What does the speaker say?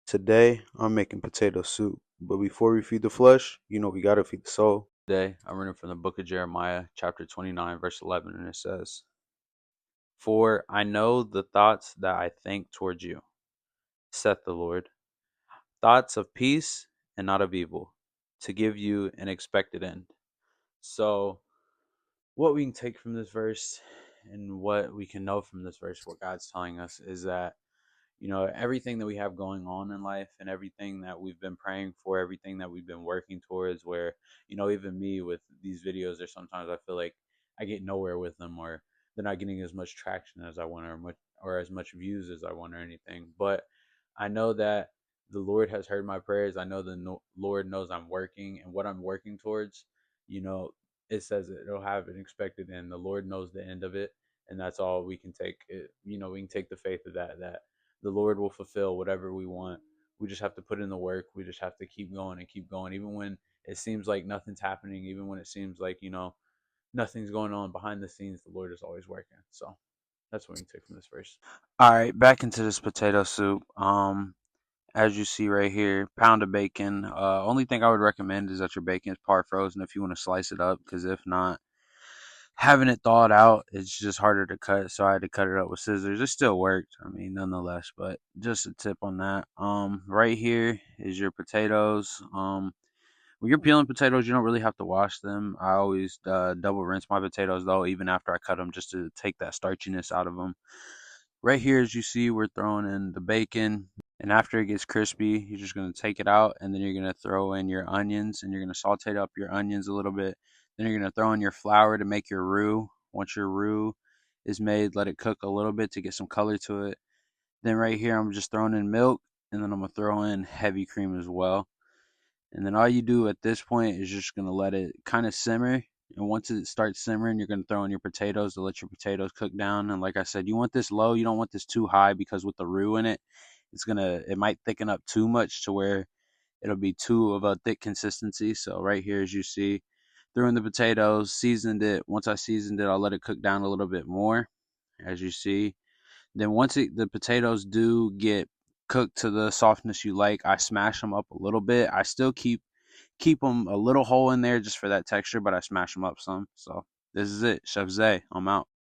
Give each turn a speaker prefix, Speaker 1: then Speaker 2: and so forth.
Speaker 1: Today, I'm making potato soup. But before we feed the flesh, we gotta feed the soul. Today, I'm reading from the book of Jeremiah, chapter 29, verse 11, and it says, "For I know the thoughts that I think towards you, saith the Lord, thoughts of peace and not of evil, to give you an expected end." So, what we can take from this verse and what we can know from this verse, what God's telling us, is that everything that we have going on in life and everything that we've been praying for, everything that we've been working towards, where even me with these videos, there's sometimes I feel like I get nowhere with them, or they're not getting as much traction as I want, or as much views as I want, or anything. But I know that the Lord has heard my prayers. I know the Lord knows I'm working, and what I'm working towards, you know it says it'll have an expected end. The Lord knows the end of it, and that's all we can take it. We can take the faith of that the Lord will fulfill whatever we want. We just have to put in the work. We just have to keep going and keep going, even when it seems like nothing's happening, even when it seems like nothing's going on behind the scenes. The Lord is always working. So that's what we can take from this verse. All right, back into this potato soup. As you see right here, pound of bacon. Only thing I would recommend is that your bacon is par frozen if you want to slice it up, because if not, having it thawed out, it's just harder to cut. So I had to cut it up with scissors. It still worked, I mean, nonetheless. But just a tip on that. Right here is your potatoes. When you're peeling potatoes, you don't really have to wash them. I always double rinse my potatoes though, even after I cut them, just to take that starchiness out of them. Right here, as you see, we're throwing in the bacon, and after it gets crispy, you're just going to take it out, and then you're going to throw in your onions, and you're going to saute up your onions a little bit. Then you're going to throw in your flour to make your roux. Once your roux is made, let it cook a little bit to get some color to it. Then right here, I'm just throwing in milk, and then I'm going to throw in heavy cream as well. And then all you do at this point is just going to let it kind of simmer. And once it starts simmering, you're going to throw in your potatoes to let your potatoes cook down. And like I said, you want this low. You don't want this too high, because with the roux in it, it might thicken up too much to where it'll be too of a thick consistency. So right here, as you see, threw in the potatoes, seasoned it. Once I seasoned it, I'll let it cook down a little bit more, as you see. Then once the potatoes do get cooked to the softness you like, I smash them up a little bit. I still keep them a little whole in there just for that texture, but I smash them up some. So this is it. Chef Zay, I'm out.